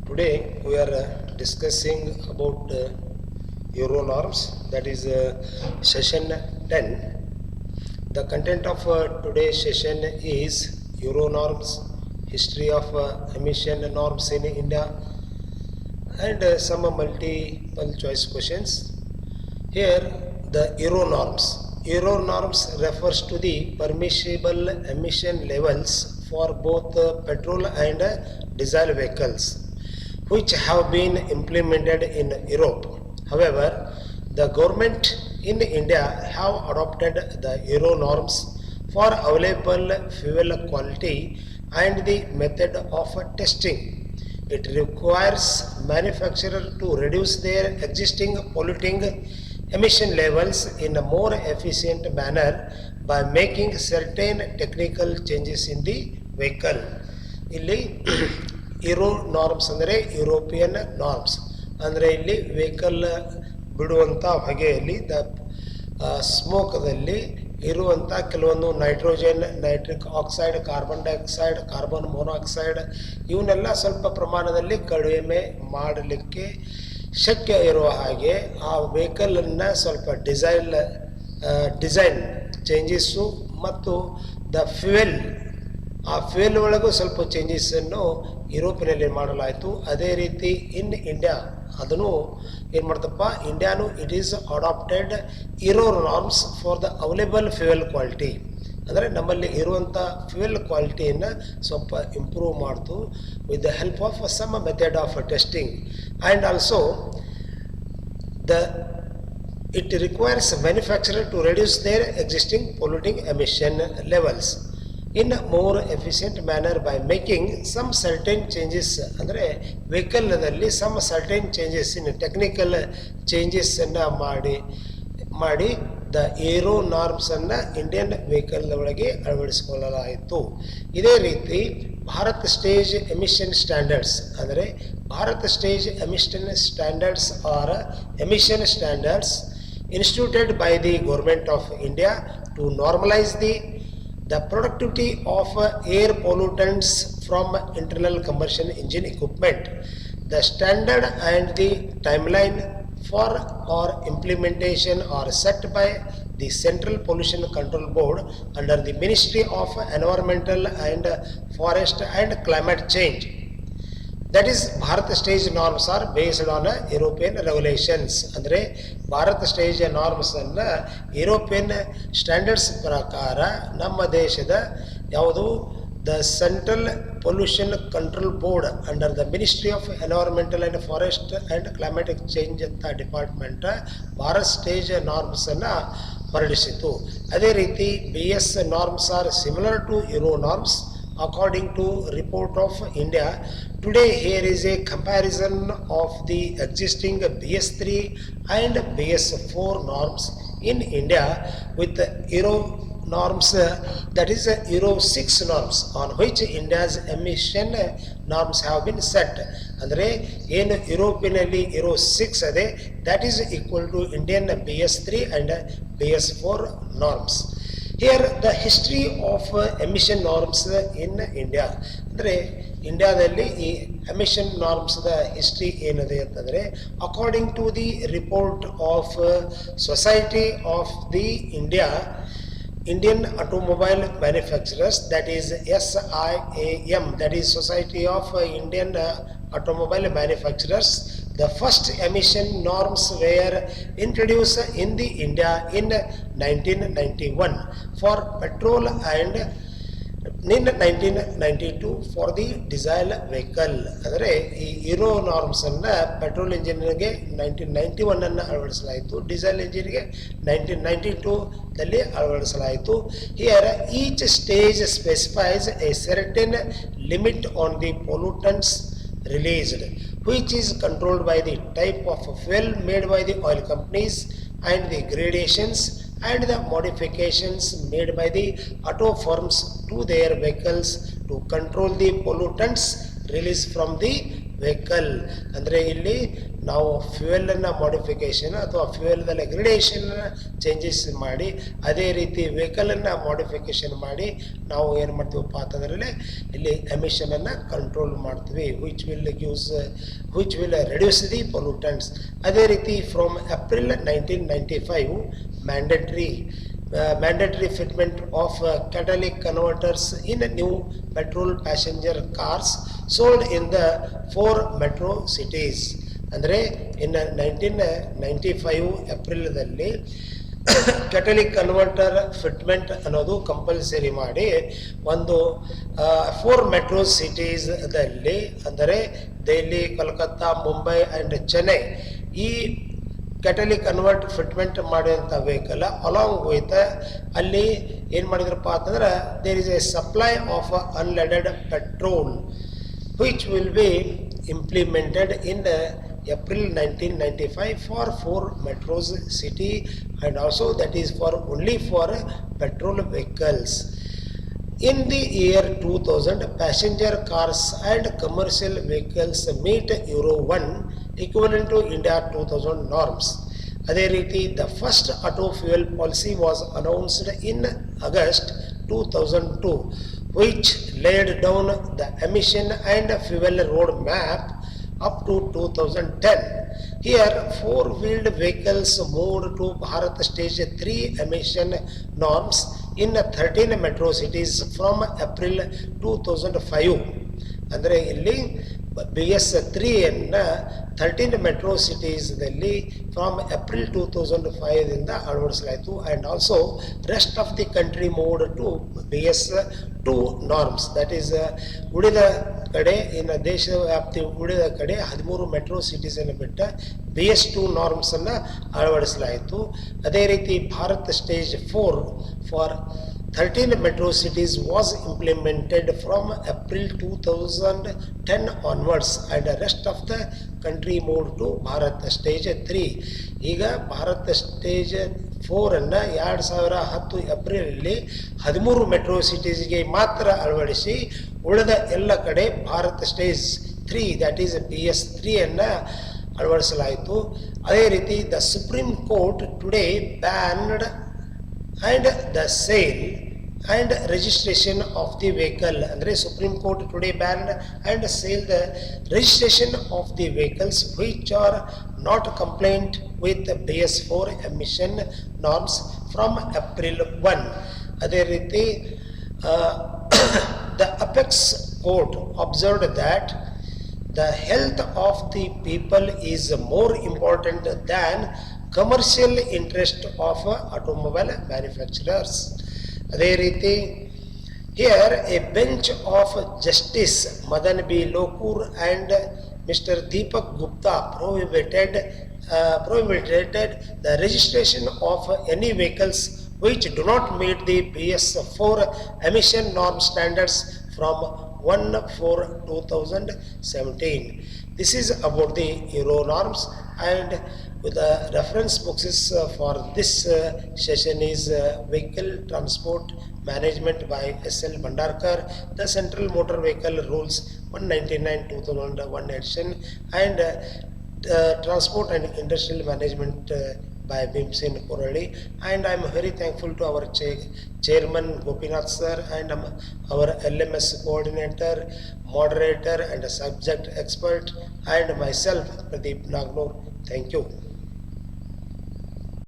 Today we are discussing about Euro norms, that is session 10. The content of today's session is Euro norms, history of emission norms in India, and some multiple choice questions. Here the Euro norms. Euro norms refers to the permissible emission levels for both petrol and diesel vehicles, which have been implemented in Europe. However, the government in India have adopted the Euro norms for available fuel quality and the method of testing. It requires manufacturers to reduce their existing polluting emission levels in a more efficient manner by making certain technical changes in the vehicle. ಇಲ್ಲಿ euro norms ಅಂದರೆ European norms ಅಂದರೆ ಇಲ್ಲಿ vehicle ಬಿಡುವಂಥ ಹೊಗೆಯಲ್ಲಿ ಸ್ಮೋಕದಲ್ಲಿ ಇರುವಂಥ ಕೆಲವೊಂದು nitrogen, nitric oxide, carbon dioxide, carbon monoxide ಇವನ್ನೆಲ್ಲ ಸ್ವಲ್ಪ ಪ್ರಮಾಣದಲ್ಲಿ ಕಡಿಮೆ ಮಾಡಲಿಕ್ಕೆ ಶಕ್ಯ ಇರುವ ಹಾಗೆ ಆ ವೆಹಿಕಲನ್ನು ಸ್ವಲ್ಪ ಡಿಸೈನ್ ಚೇಂಜಸ್ಸು ಮತ್ತು ಆ ಫ್ಯೂಯಲ್ ಒಳಗೂ ಸ್ವಲ್ಪ ಚೇಂಜಸ್ಸನ್ನು ಯುರೋಪಿನಲ್ಲಿ ಮಾಡಲಾಯಿತು. ಅದೇ ರೀತಿ ಇನ್ ಇಂಡಿಯಾ ಅದನ್ನು ಏನು ಮಾಡ್ತಪ್ಪ, ಇಂಡಿಯಾನು it is adapted Euro norms for the available fuel quality. ಅಂದರೆ ನಮ್ಮಲ್ಲಿ ಇರುವಂಥ ಫ್ಯೂಯಲ್ ಕ್ವಾಲಿಟಿಯನ್ನು ಸ್ವಲ್ಪ ಇಂಪ್ರೂವ್ ಮಾಡ್ತು with the help of some method of testing. And also it requires manufacturer to reduce their existing polluting emission levels in a more efficient manner by making some certain changes. ಅಂದರೆ ವೆಹಿಕಲ್ನಲ್ಲಿ some certain changes in technical ಚೇಂಜಸ್ಸನ್ನು ಮಾಡಿ the Euro ನಾರ್ಮ್ಸನ್ನು Indian vehicle ಒಳಗೆ ಅಳವಡಿಸಿಕೊಳ್ಳಲಾಯಿತು. ಇದೇ ರೀತಿ Bharat stage emission standards ಅಂದರೆ Bharat stage emission standards are emission standards instituted by the government of India to normalize the productivity of air pollutants from internal combustion engine equipment. The standard and the timeline for or implementation are set by the Central Pollution Control Board under the Ministry of Environmental and Forest and Climate Change. That is, Bharat stage norms are based on European regulations. ಅಂದರೆ Bharat stage norms ಅನ್ನ European standards ಪ್ರಕಾರ ನಮ್ಮ ದೇಶದ ಯಾವುದು the central pollution control board under the ministry of environmental and forest and climatic change ಅಂತ department Bharat stage ನಾರ್ಮ್ಸನ್ನು ಹೊರಡಿಸಿತು. ಅದೇ ರೀತಿ BS norms are similar to Euro norms according to report of India. Today here is a comparison of the existing BS3 and BS4 norms in India with Euro norms, that is Euro 6 norms on which India's emission norms have been set. ಅಂದರೆ ಏನು ಯುರೋಪಿನಲ್ಲಿ Euro 6 ಅದೇ that is equal to Indian BS3 and BS4 norms. Here the history of emission norms in India. ಅಂದರೆ ಇಂಡಿಯಾದಲ್ಲಿ ಈ emission ನಾರ್ಮ್ಸ್ದ history ಏನಿದೆ ಅಂತಂದರೆ according to the report of society of the Indian Automobile Manufacturers, that is SIAM, that is Society of Indian Automobile Manufacturers. The first emission norms were introduced in the India in 1991 for petrol and in 1992 for the diesel vehicle. ಅಂದರೆ ಈ euro ನಾರ್ಮ್ಸನ್ನು petrol ಇಂಜಿನ್ಗೆ 1991 ಅನ್ನು ಅಳವಡಿಸಲಾಯಿತು, diesel ಇಂಜಿನ್ಗೆ 1992ದಲ್ಲಿ ಅಳವಡಿಸಲಾಯಿತು. Here each stage specifies a certain limit on the pollutants released, which is controlled by the type of fuel made by the oil companies and the gradations and the modifications made by the auto firms to their vehicles to control the pollutants released from the vehicle ಅಂದರೆ ಇಲ್ಲಿ ನಾವು ಫ್ಯೂಯಲನ್ನು modification ಅಥವಾ ಫ್ಯೂಯಲ್ದಲ್ಲಿ gradation changes ಮಾಡಿ ಅದೇ ರೀತಿ ವೆಹಿಕಲನ್ನು modification ಮಾಡಿ ನಾವು ಏನು ಮಾಡ್ತೀವಪ್ಪ ಅಂತಂದ್ರೆ ಇಲ್ಲಿ ಎಮಿಷನನ್ನು ಕಂಟ್ರೋಲ್ ಮಾಡ್ತೀವಿ which will reduce the pollutants. ಅದೇ ರೀತಿ from April 1995 mandatory fitment of catalytic converters in new petrol passenger cars sold in the 4 metro cities. ಅಂದರೆ ಇನ್ನು 1995 ಏಪ್ರಿಲ್ದಲ್ಲಿ ಕೆಟಲಿಕ್ ಕನ್ವರ್ಟರ್ ಫಿಟ್ಮೆಂಟ್ ಅನ್ನೋದು ಕಂಪಲ್ಸರಿ ಮಾಡಿ ಒಂದು 4 ಮೆಟ್ರೋ ಸಿಟೀಸ್ದಲ್ಲಿ ಅಂದರೆ ದೆಹಲಿ, ಕೋಲ್ಕತ್ತಾ, ಮುಂಬೈ ಆ್ಯಂಡ್ ಚೆನ್ನೈ ಈ ಕೆಟಲಿಕ್ ಕನ್ವರ್ಟ್ ಫಿಟ್ಮೆಂಟ್ ಮಾಡಿದಂಥ ವೆಹಿಕಲ್ ಅಲಾಂಗ್ ವಿತ್ ಅಲ್ಲಿ ಏನು ಮಾಡಿದ್ರಪ್ಪ ಅಂತಂದ್ರೆ there is a supply of unleaded petrol which will be implemented in April 1995 for 4 metros city and also that is for only for petrol vehicles. In the year 2000 passenger cars and commercial vehicles meet Euro 1 equivalent to India 2000 norms. ಅದೇ ರೀತಿ the first auto fuel policy was announced in August 2002 which laid down the emission and fuel road map up to 2010. Here, 4-wheeled vehicles moved to Bharat Stage 3 emission norms in 13 metro cities from April 2005. ಅಂದರೆ ಇಲ್ಲಿ BS3 ಅನ್ನು 13 metro ಸಿಟೀಸ್ದಲ್ಲಿ from April 2005 ಅಳವಡಿಸಲಾಯಿತು and also rest of the country moved to BS2 norms. That is ಉಳಿದ ಕಡೆ ಇನ್ನು ದೇಶ ವ್ಯಾಪ್ತಿ ಉಳಿದ ಕಡೆ 13 ಮೆಟ್ರೋ ಸಿಟೀಸನ್ನು ಬಿಟ್ಟ BS2 ನಾರ್ಮ್ಸನ್ನು ಅಳವಡಿಸಲಾಯಿತು. ಅದೇ ರೀತಿ Bharat stage 4 for 13 metro cities was implemented from April 2010 onwards and the rest of the country moved to Bharat Stage 3. ಈಗ ಭಾರತ್ ಸ್ಟೇಜ್ 4 ಅನ್ನು 2010 ಏಪ್ರಿಲಲ್ಲಿ 13 ಮೆಟ್ರೋ ಸಿಟೀಸ್ಗೆ ಮಾತ್ರ ಅಳವಡಿಸಿ ಉಳಿದ ಎಲ್ಲ ಕಡೆ Bharat stage 3 that is BS3 ಅನ್ನು ಅಳವಡಿಸಲಾಯಿತು. ಅದೇ ರೀತಿ the supreme court today banned and the sale and registration of the vehicle. Andre Supreme Court today banned and sale the registration of the vehicles which are not compliant with the BS4 emission norms from April 1. Ade riti the apex court observed that the health of the people is more important than commercial interest of automobile manufacturers. ಅದೇ ರೀತಿ here a bench of Justice Madan B. Lokur and Mr. Deepak Gupta prohibited the registration of any vehicles which do not meet the BS4 emission norm standards from 1/4/2017. This is about the Euro norms and the reference books for this session is Vehicle Transport Management by S.L. Bhandarkar, the Central Motor Vehicle Rules 199/2001 edition and Transport and Industrial Management by Bhimsen Korali. And I am very thankful to our chairman Gopinath sir and our LMS coordinator, moderator and subject expert and myself Pradeep Nagnur. Thank you.